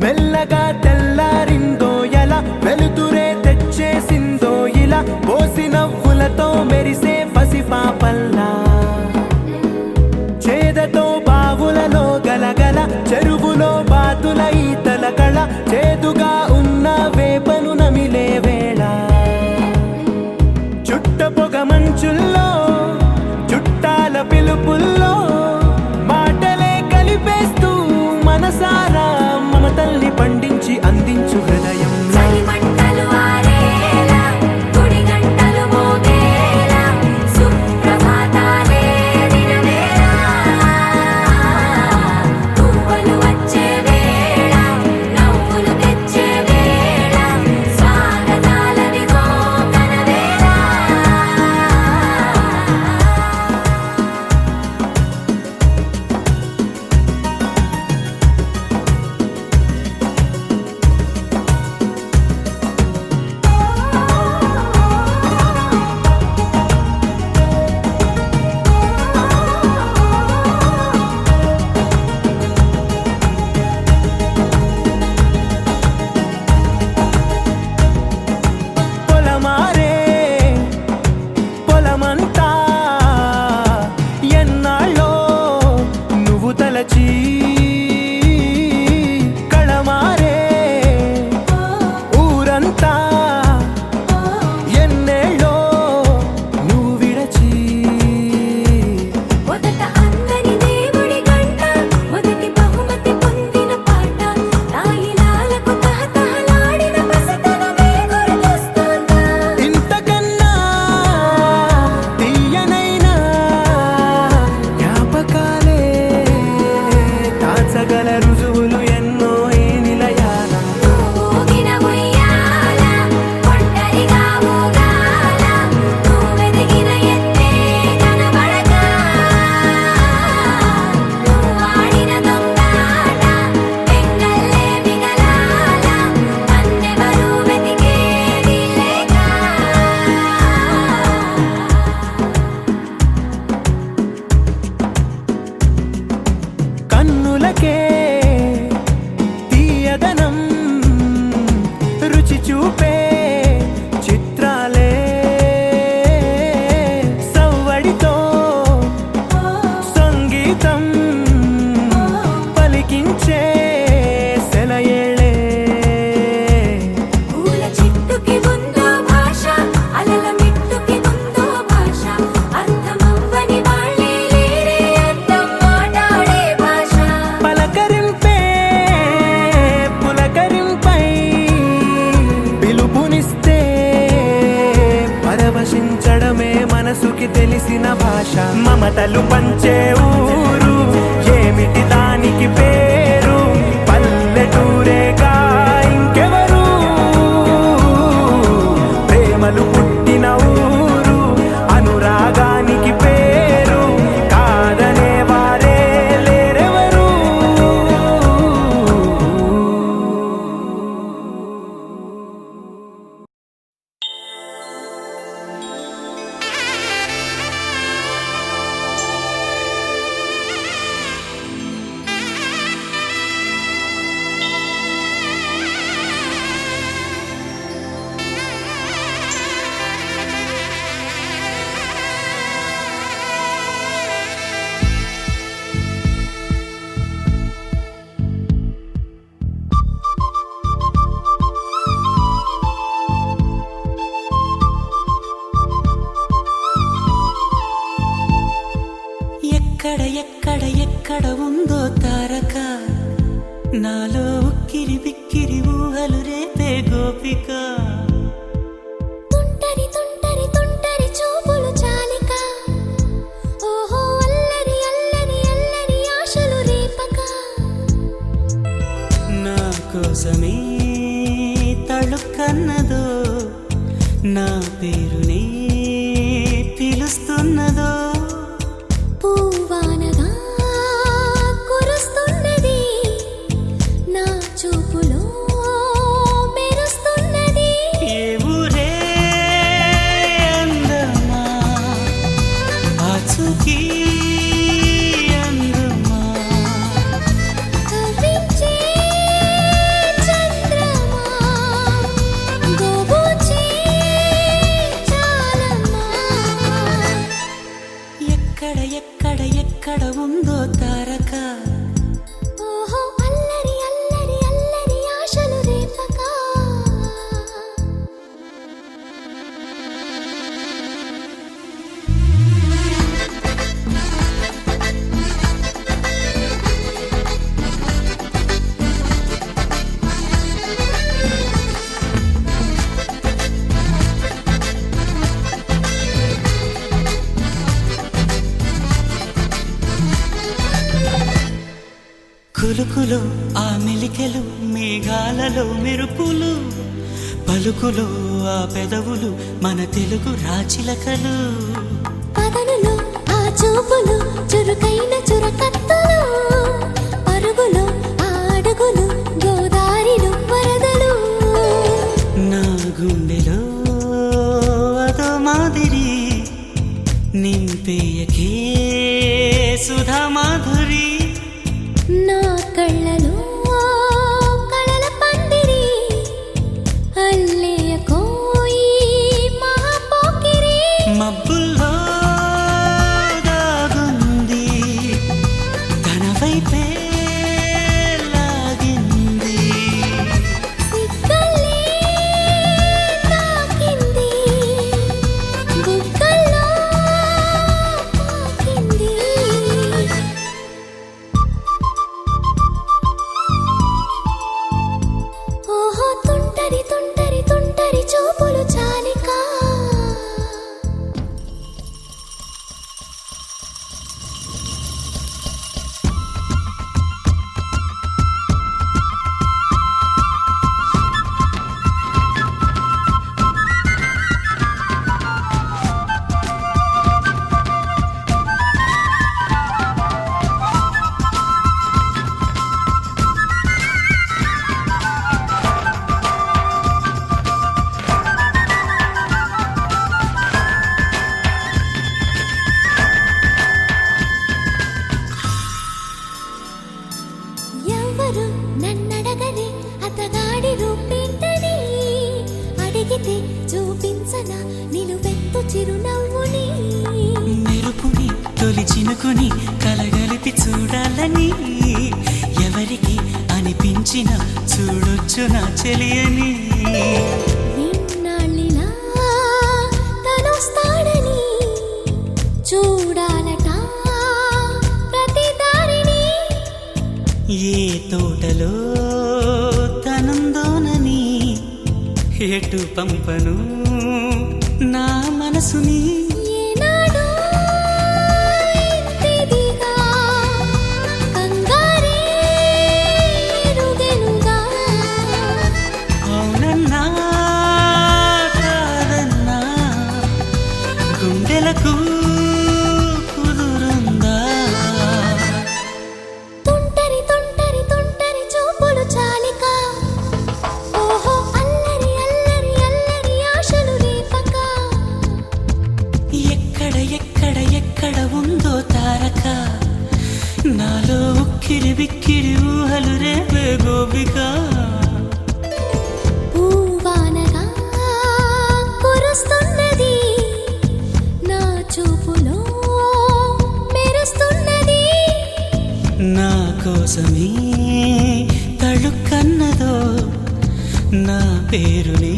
మెల్లగా తెల్లారిందో ఎలా వెలుతురే తెచ్చేసిందో ఇలా పోసి నవ్వులతో మెరిసే పసిపాపల్లా చేదతో బావులలో గలగల చెరువులో బాతుల ఈతల కళ చేదుగా ఉన్న వేపను నమిలే వేళ చుట్ట పొగ మంచుల్లో చుట్టాల పిలుపుల్లో మాటలే కలిపేస్తూ మనసారా మమతల్ని పండించి అందించు హృదయం కళమారే ఊరంతా ఎన్నేళ్ళో నువ్వు విడచి మొదట అందని దేవుడి గంట మొదటి బహుమతి పొందిన పాట తాయిలాలకు తహతహలాడిన పసితనమే గుర్తొస్తుందా ఇంతకన్నా తీయనైనా జ్ఞాపకాలే దాచగల రుజువులు ఎన్నో ఈ నిలయాల ఊగిన ఉయ్యాల ఒంటరిగా ఊగాల నువ్వెదిగిన ఎత్తే కనబడక నువ్వు ఆడిన దొంగాట పెంగల్లే మిగలాల నన్నెవరూ వెతికేది లేక కన్నులకే తీయదనం రుచి చూపే చిత్రాలే సవ్వడితో సంగీతం పలికించే సెలయేళ్ళే పూల చెట్టుకి ఉందో భాష అలల మిట్టుకి ఉందో భాష అర్థమవ్వని వాళ్ళే లేరే అర్థం మాట్లాడే భాష పలకరింపే పులకరింపై పిలుపునిస్తే పరవశించడమే మనసుకి తెలిసిన భాష మమతలు పంచే ఊరు ఏమిటి దానికి పేరు పల్లెటూరేగా ఇంకెవరు ప్రేమలు పుట్టిన ఊరు అనురాగానికి పేరు కాదనే వారే లేరెవరు ఎక్కడ ఎక్కడ ఎక్కడ ఉందో తారక నాలో ఉక్కిరి బిక్కిరి ఊహలు రేపే గోపిక తుంటరి తుంటరి తుంటరి చూపులు చాలిక ఓహో అల్లరి అల్లరి కోసమే తళుక్కన్నదో నా పేరునే పిలుస్తున్నదో పూవానగా కురుస్తున్నది నా చూపులో మెరుస్తున్నది ఏ ఊరే అందమా ఆచూకీ అందమా కవ్వించే చంద్రమా గోబూచే చాలమ్మా ఎక్కడ ఎక్కడ ఎక్కడ ఉందో తారక ఓహో అల్లరి అల్లరి అల్లరి ఆశలు రేపక కులుకులో ఆ మెలికెలు మేఘాలలో మెరుపులు పలుకులో ఆ పెదవులు మన తెలుగు రాచిలకలు పదనులో ఆ చూపులు చురుకైన చురకత్తలు పరుగులో ఆ అడుగులు గోదారిలో వరదలు నా గుండెలో అదో మాదిరి నింపేయకే సుధా మాధురి నా కళ్ళలో కళల పందిరి అల్లేయ కోయి మహాపోకిరి మబ్బుల్లో దాగుంది తన వైపే లాగింది సిగ్గలే తాకింది బుగ్గల్లో తాకింది ఓహో తుంటరి తుంటరి తుంటరి చూపులు చాలిక ఎవరు నన్నడగని అతగాడి రూపేంటని అడిగితే చూపించన నిలువెత్తు చిరునవ్వుని మెరుపుని తొలి చినుకుని కలగలిపి చూడాలని ఎవరికి అనిపించిన చూడొచ్చు నా చెలియని నిన్నాళ్ళిలా తనొస్తాడని చూడాలట ప్రతి దారిని ఏ తోటలో తనందోనని ఎటు పంపను నా మనసుని ఏనాడో ఇంతిదిగా కంగారే ఎరుగెనుగా అవునన్నా కాదన్నా గుండెలకు కుదురుందా తుంటరి తుంటరి తుంటరి చూపులు చాలిక ఓహో అల్లరి అల్లరి అల్లరి ఆశలు రేపక ఎక్కడ ఎక్కడ ఎక్కడ ఉందో తారక నాలో ఉక్కిరి బిక్కిరి ఊహలు రేపే గోపిక పూవానగా కురుస్తున్నది నా చూపులో మెరుస్తున్నది నా కోసమే తళుక్కన్నదో నా పేరునే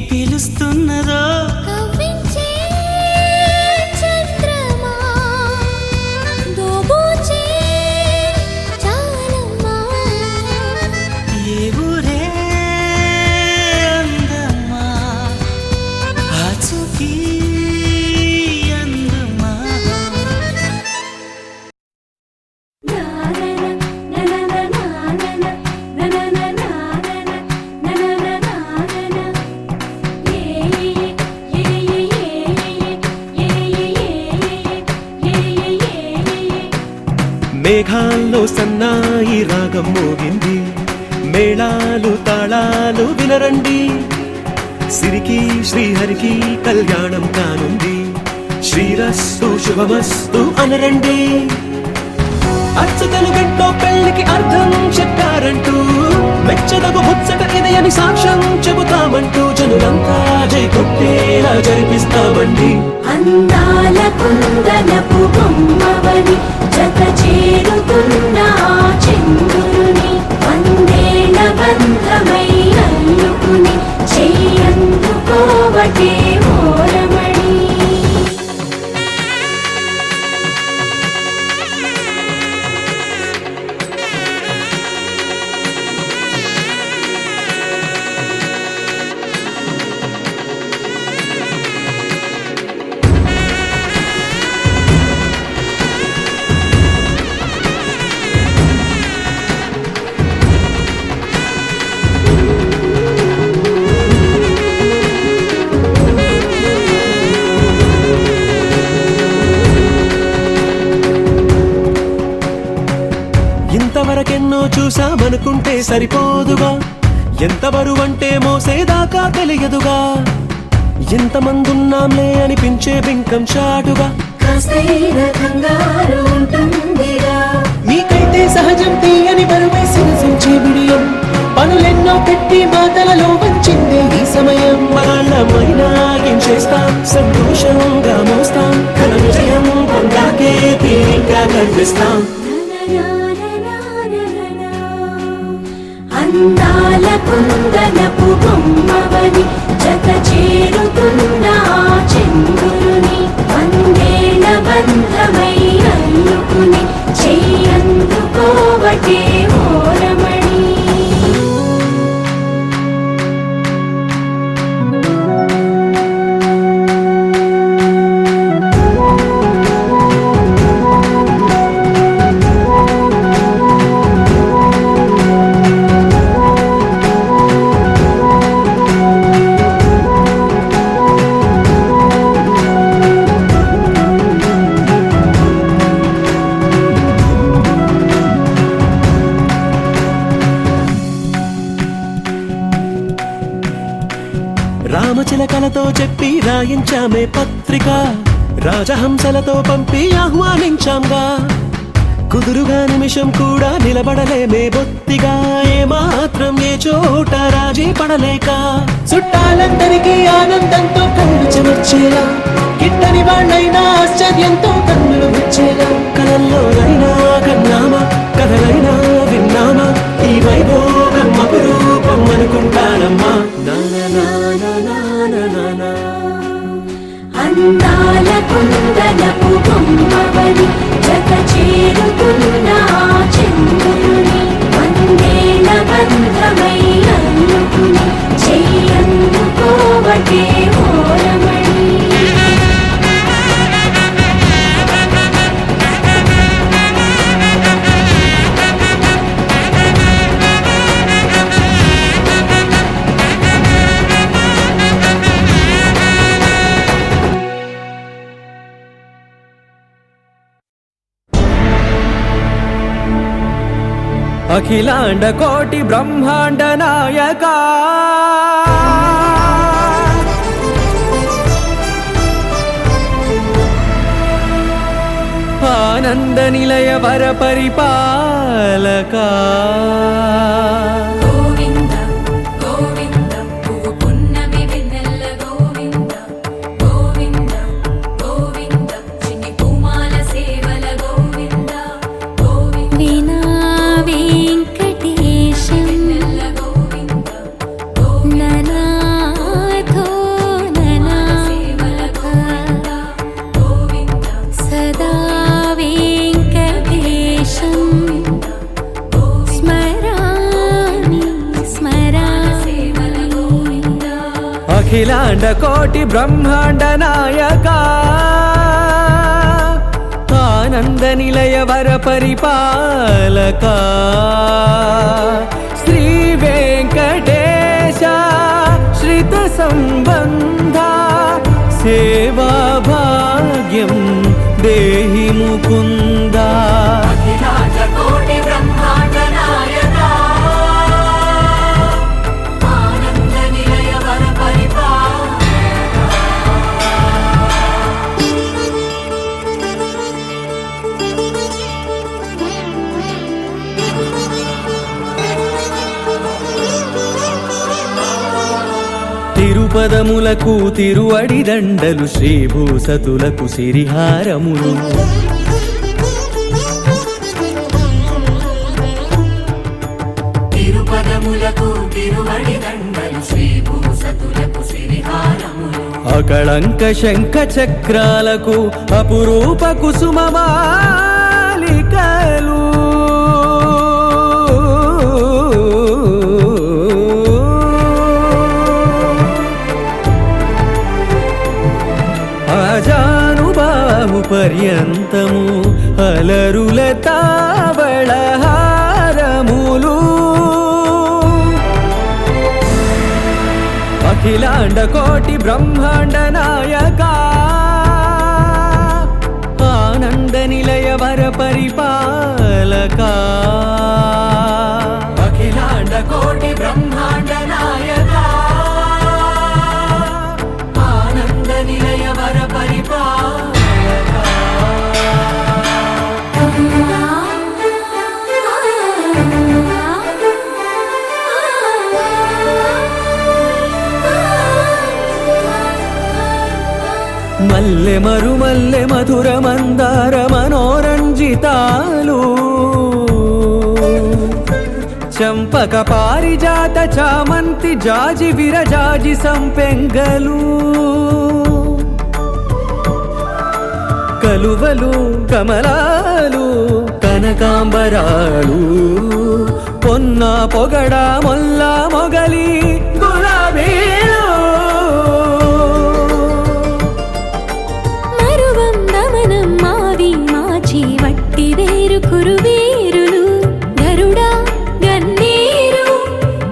పిలుస్తున్నదో కవ్వించే చంద్రమా దోబూచే చాలమ్మా ఏ ఊరే అందమా ఆచూకీ అందమా నా నా నా నా నా నా నా నా నా మేఘాల్లో సన్నాయి రాగం మోగింది, మేళాలు తాళాలు వినరండి, సిరికి శ్రీహరికి కళ్యాణం కానుంది, శ్రీరస్తు శుభమస్తు అనరండి. అచ్చతలు గంటో పెళ్లికి అర్థం చెప్పారంటూ, మెచ్చదగు ముచ్చట ఇది అని సాక్ష్యం చెబుతామంటూ, జనులంతా జై కొట్టేలా జరిపిస్తామండి. అందాల కుందనపు బొమ్మవని జత చేరుతున్న చంద్రుని, వందేళ్ల బంధమై అల్లుకుని చెయ్యందుకోవటే ఓరమణి. ఇంతవరకెన్నో చూసామనుకుంటే సరిపోదుగా, ఎంత బరువంటే మోసేదాకా తెలియదుగా, ఎంతమందున్నాంలే అనిపించే బింకం చాటుగా, మీకైతే సహజం తీయని బరువై సిరసించే బిడియం, పనులెన్నో పెట్టి మాటలలో వంచిందే ఈ సమయం. వాళ్ళమైనా ఏం చేస్తాం, సంతోషంగా మోస్తాం, ఘన విజయం పొందాకే తీరిగ్గా కనిపిస్తాం. అందాల కుందనపు బొమ్మవని జత చేరుతున్న చంద్రుని, వందేళ్ల బంధమై అల్లుకుని చెయ్యందుకోవటే ఓరమణి. రామచిలకలతో చెప్పి రాయించామే పత్రిక, రాజహంసలతో పంపి ఆహ్వానించాంగా, కుదురుగా నిమిషం కూడా నిలబడలేమే బొత్తిగా, ఏమాత్రం ఏ చోట రాజీ పడలేక, చుట్టాలందరికీ ఆనందంతో కళ్ళు చెమర్చేలా, గిట్టని వాళ్ళైనా ఆశ్చర్యంతో కన్నులు వచ్చేలా, కలల్లోనైనా కన్నామా, కథలైనా విన్నామా, ఈ వైభోగం అపురూపం అనుకుంటానమ్మా. అందాల కుందనపు బొమ్మవని జత చేరుతున్న చంద్రుని, వందేళ్ల బంధమై అల్లుకుని చెయ్యందుకోవటే ఓరమణి. అఖిలాండ కోటి బ్రహ్మాండ నాయక, ఆనంద నిలయ వర పరిపాలక, అఖిలాండ కోటి బ్రహ్మాండ నాయక, ఆనంద నిలయ వర పరిపాలక, శ్రీ వెంకటేశ శ్రిత సంబంధ సేవా భాగ్యం దేహి ముకుంద. తిరుపదములకు తిరువడి దండలు శ్రీభూసతులకు సిరిహారములు తిరుపదములకు తిరువడి దండలు శ్రీభూసతులకు సిరిహారములు అకళంక శంఖ చక్రాలకు అపురూప కుసుమమాలికలు ఆజానుబాహు పర్యంతము అలరుల తావళహారములు అఖిలాండ కోటి బ్రహ్మాండ నాయక ఆనంద నిలయ వర పరిపాలక అఖిలాండ కోటి బ్రహ్మాండ నాయక ఆనంద నిలయ వర పరిపాలక మల్లె మరుమల్లె మధుర మందార మనోరంజితాలు చంపక పారిజాత చామంతి జాజి విరజాజి సంపెంగలు కలువలు కమలాలు కనకాంబరాలు పొన్న పొగడ మొల్ల మొగలి గులాబీలు వట్టి వేరు కురువేరులు గరుడ గన్నేరు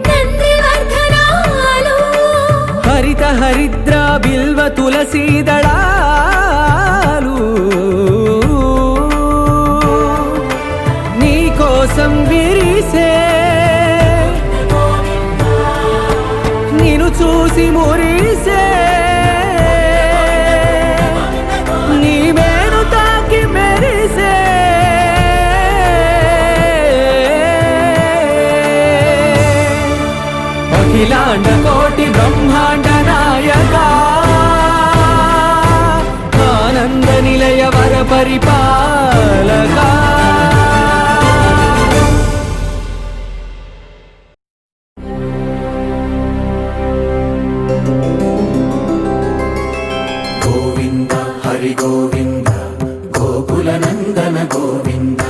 నందివర్ధనాలు హరిత హరిద్ర బిల్వ తులసీదళాలు నీ కోసం విరిసే నిన్ను చూసి మురిసే అఖిలాండ కోటి బ్రహ్మాండ నాయక ఆనంద నిలయ వర పరిపాలక గోవింద హరి గోవింద గోకుల నందన గోవింద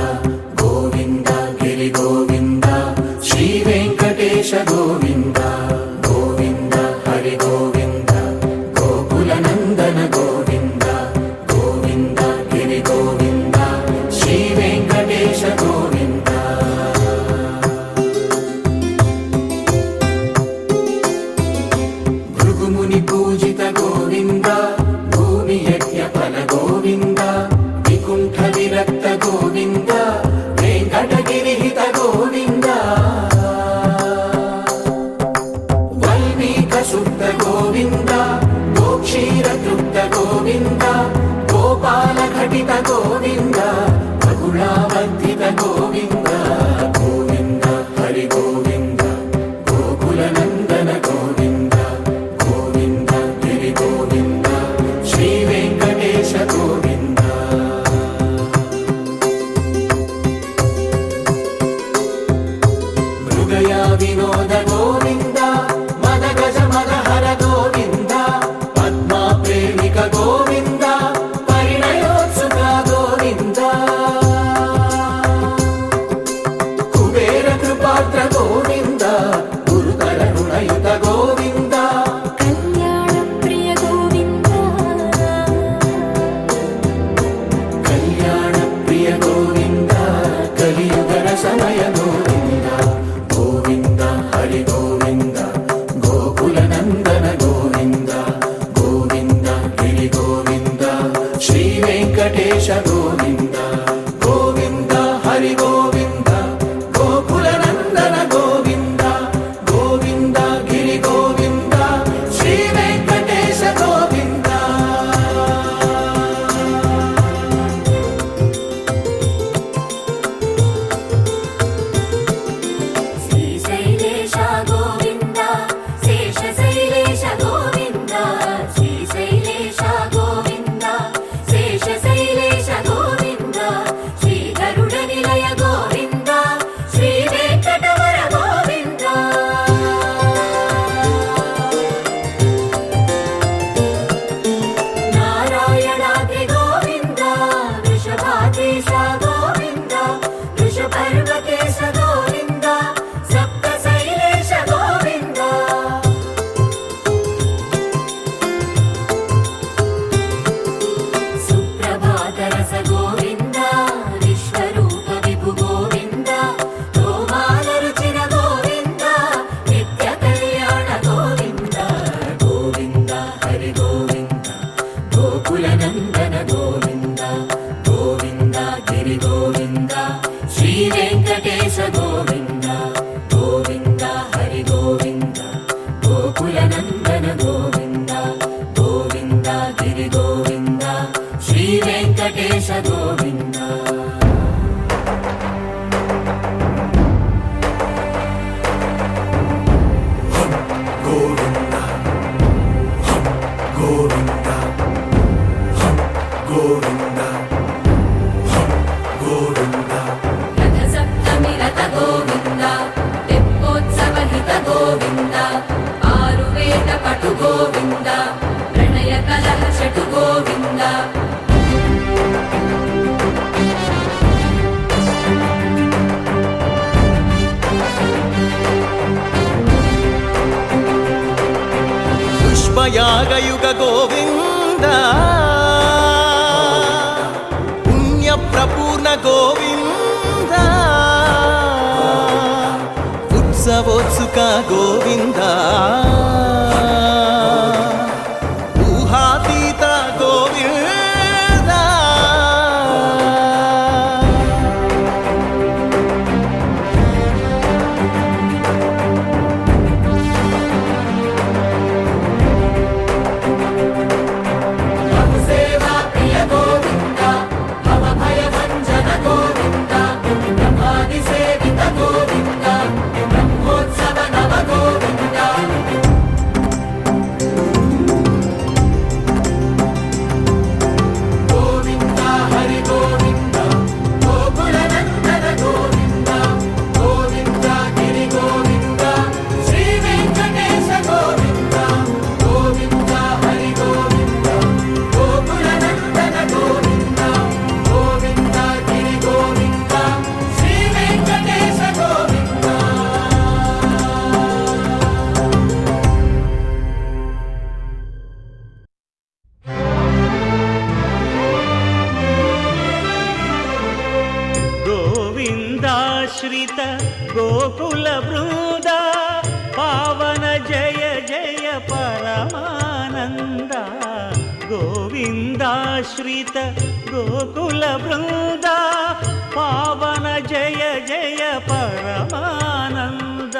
గోవింద గిరి గోవింద శ్రీ వెంకటేశ గోవింద గోవింద హరి గోవింద గోకుల నందన గోవింద గోవింద గిరి గోవింద శ్రీ వెంకటేశ గోవింద భృగుముని పూజిత గోవింద భూమి యజ్ఞ ఫల గోవింద వికుంఠ విరక్త గోవింద వెంకటగిరిహిత గోవింద వల్మీక శుద్ధ గోవింద గోక్షీర తృప్త గోవింద గోపాల ఘటిత గోవింద బహుళావర్ధిత గోవింద గోవింద హరి గోవింద గోకుల నందన గోవింద గోవింద గిరి గోవింద శ్రీ వెంకటేశ గోవింద మృగయా వినోద గోవింద మద గజ మద హర గోవింద పద్మా ప్రేమిక గోవింద పరిణయోత్సుక గోవింద యాగయుగ గోవింద పుణ్య ప్రపూర్ణ గోవింద ఉత్సవోత్సుక గోవింద ఊహాతీత గోవింద गोविन्दाश्रित गोकुल बृन्द पावन जय जय परमानन्द गोविन्दाश्रित गोकुल बृन्द पावन जय जय परमानन्द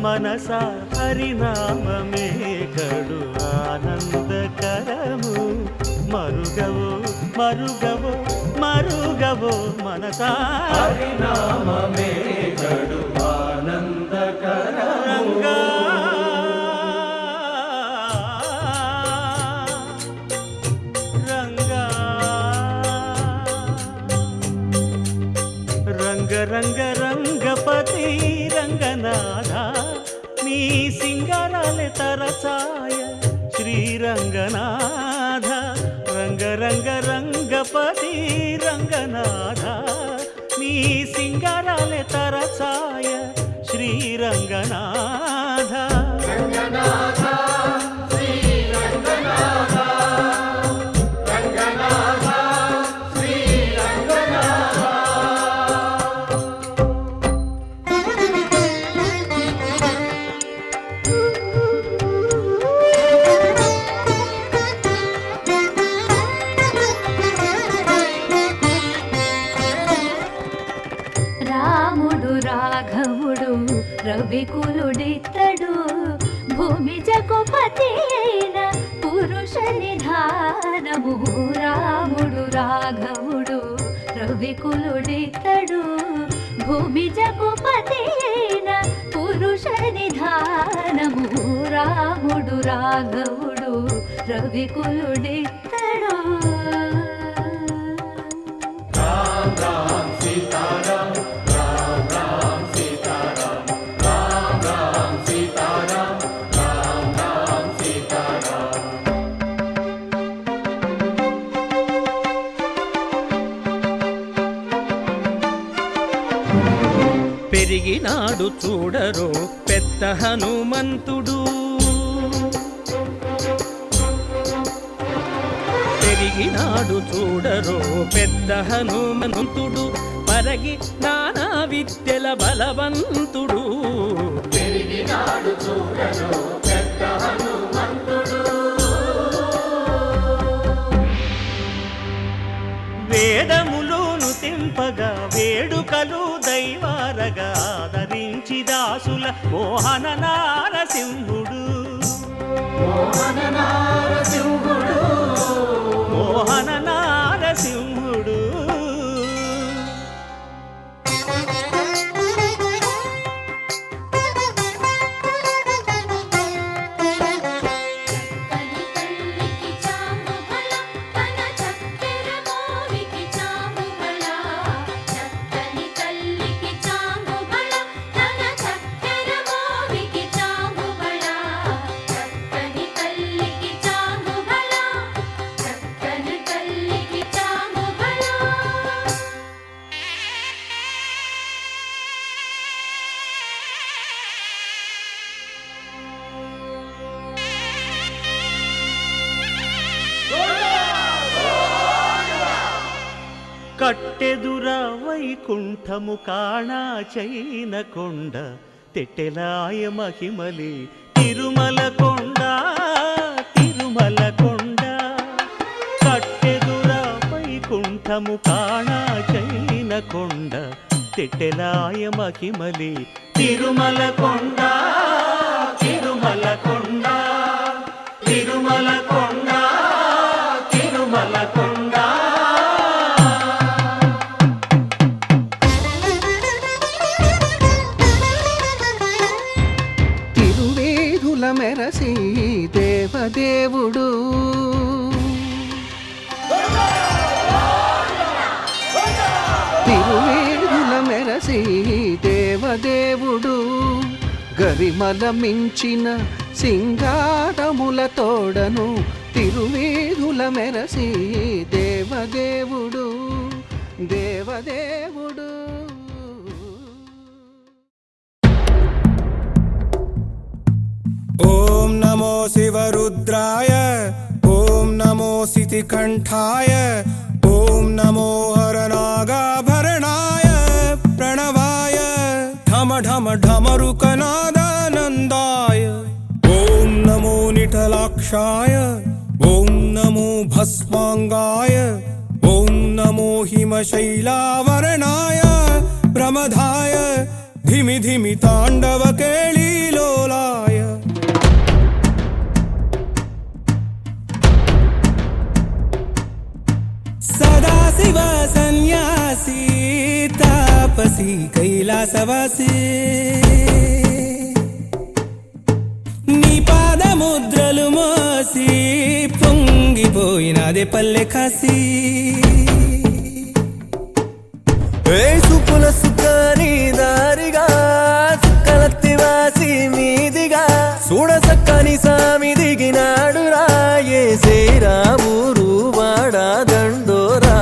మనసా హరినామమే కడు ఆనందకరము మరుగవో మరుగవో మరుగవో మనసా హరినామమే కడు ఆనందకరము రంగా రంగ రంగ రంగపతి రంగనాథ నీ సింగరాలే తరచాయ శ్రీరంగనాథ రంగ రంగ రంగపతి రంగనాథ నీ సింగరాలే తరచాయ శ్రీరంగనాథ రంగనాథ శ్రీరంగనాథ రంగనాథ శ్రీరంగనాథ రవికులుడితడు భూమి జగపతి అయిన పురుష నిధానము రాముడు రాఘవుడు రవికులుడితడు భూమి జగపతి అయిన పురుష నిధానము రాముడు రాఘవుడు రవికులుడితడు రామ్ రామ్ సీతారాం రామ్ రామ్ సీతారాం రామ్ రామ్ సీతారాం రామ్ రామ్ సీతారాం పెరిగినాడు చూడరో పెద్ద హనుమంతుడు పెరిగినాడు చూడరో పెద్ద హనుమంతుడు పరగి నానా విద్యల బలవంతుడు పెరిగినాడు చూడరో పెద్ద హనుమంతుడు వేదములోను తెంపగా వేడుకలు దైవారగా ఆదరించి దాసుల మోహన నారసింహుడు మోహన నారసింహుడు మోహన నారసింహుడు చక్కని తల్లికి చాము బల తన చక్కెర మోవికి కట్టెదుర వైకుంఠము కాణా చైన కొండ తెట్టెలాయ మహిమలే తిరుమల కొండ తిరుమల కొండ కట్టెదుర వైకుంఠము కాణా చైన కొండ తెట్టెలాయ మహిమలే తిరుమల కొండ తిరుమల కొండ తిరుమల కొండ తిరుమల కొండ తిరువేధుల మెరసి దేవదేవుడు తిరువేధుల మెరసి దేవదేవుడు గరిమల మించిన సింగారముల తోడను తిరువేధుల మెరసి దేవదేవుడు దేవదేవుడు ఓం నమో శివరుద్రాయ ఓం నమో సితికంఠాయ ఓం నమో హరనాగాభరణాయ ప్రణవాయ ఢమ ఢమ ఢమరుకనాదానందాయ ఓం నమో నిఠలాక్షాయ ఓం నమో భస్మాంగాయ ఓం నమో హిమశైలావరణాయ ప్రమదాయ ధిమి ధిమి తాండవ కేళీలోలాయ సదాశివ సన్యాసి తాపసి కైలాసవాసి నీ పాదముద్రలు మోసి పొంగిపోయినదే పల్లె కాసి సుపుల సుఖాని దారిగా సుక్కలత్తి వాసి మీదిగా చూడ సక్కని సామి దిగినాడు రాయే శ్రీరామురు వాడా దండోరా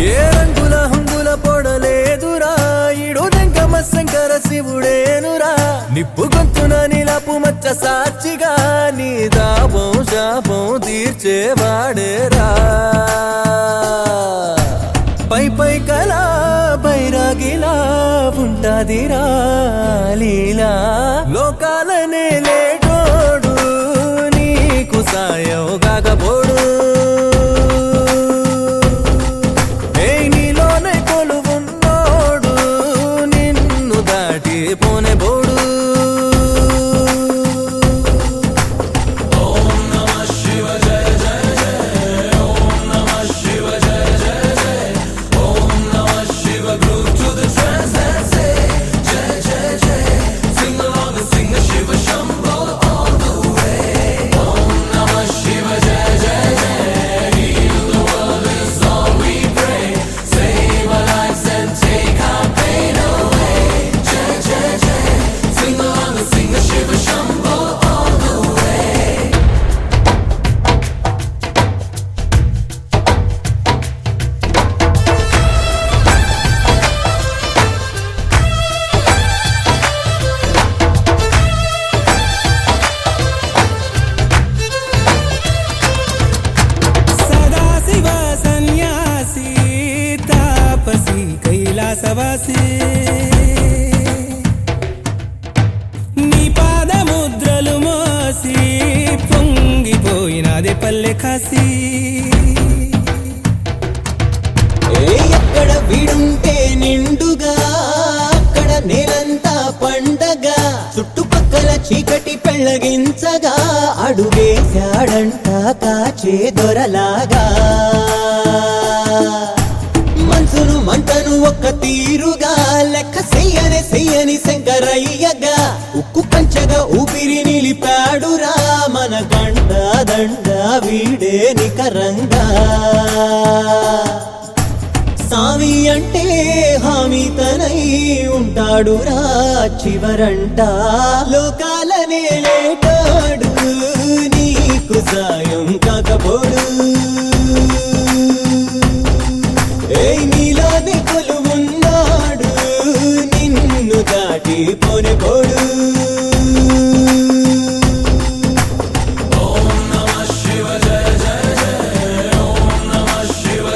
ఏ రంగుల హంగుల పొడలేదురా ఇడు దంకమ శంకర శివుడేనురా నిప్పు గొంతున నిలపు మచ్చ సాక్షిగా నీ దాపం శాపం తీర్చేవాడేరా పై పై కలా బైరాగిలా ఉంటాదిరా లీలా లోకాలనే లేటోడు నీకు సాయం కాకపోడు ఏ నీలోనే కొలువున్నోడు నిన్ను దాటి పోనే బోడు కైలాసవాసి నీ పాదముద్రలు మోసి పొంగిపోయినదే పల్లె కాసి ఎక్కడ వీడుంటే నిండుగా అక్కడ నేలంతా పండగ చుట్టుపక్కల చీకటి పెళ్ళగించగా అడుగేశాడంట కాచే దొరలాగా మనసును మంటను ఒక్క తీరుగా లెక్క చెయ్యని శంకరయ్యగా ఉక్కు పంచగా ఊపిరి నిలిపాడురా మన గండ దండ వీడే నికరంగా సామి అంటే హామీ తనై ఉంటాడురా చివరంట లోకాలనే లేటాడు నీకు సాయం కాకపోడు ఏ నీలోనే కొలువున్నాడు నిన్ను దాటి పోనే పోడు ఓం నమః శివ జయ జయ జయ ఓం నమః శివ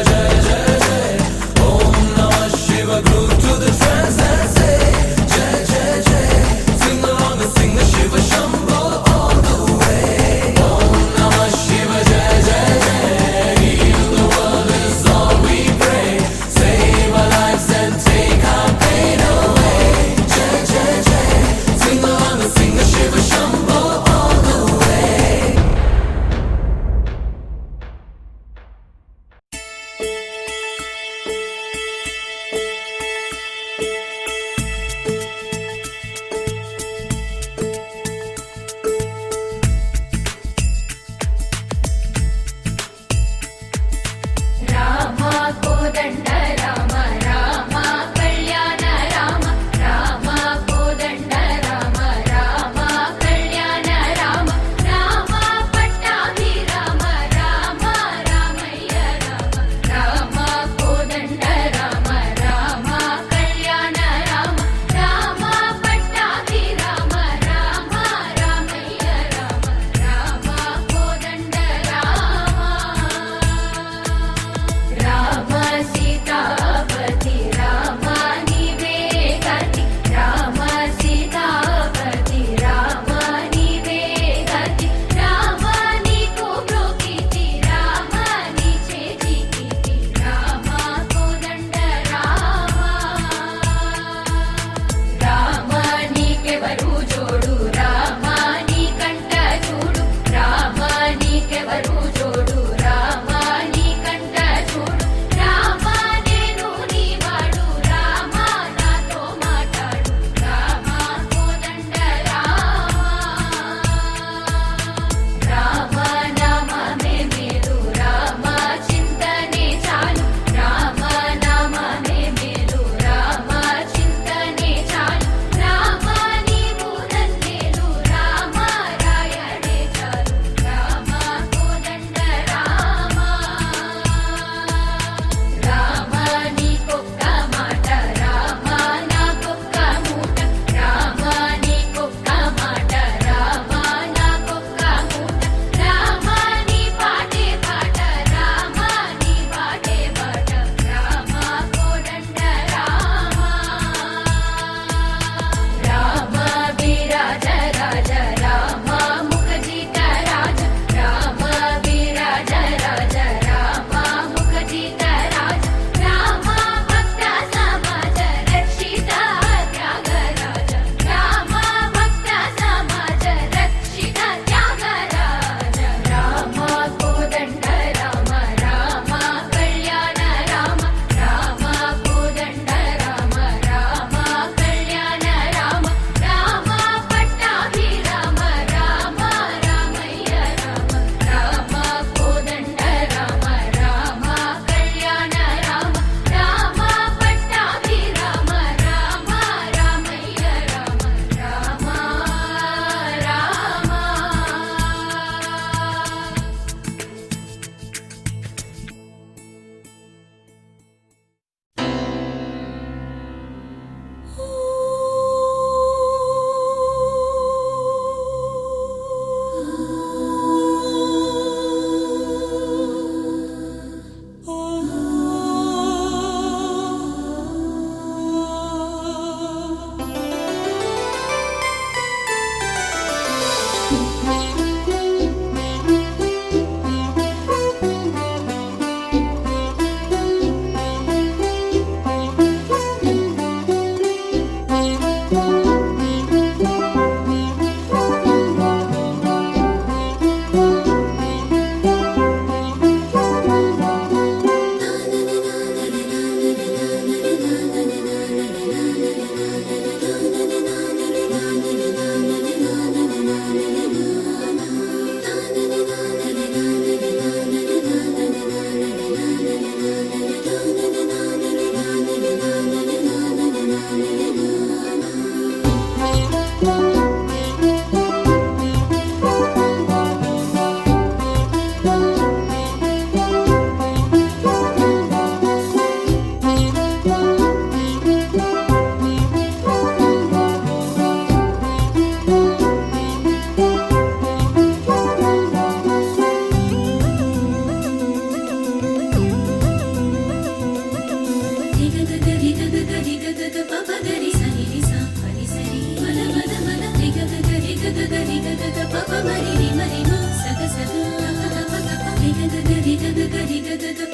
గగ గరి గగ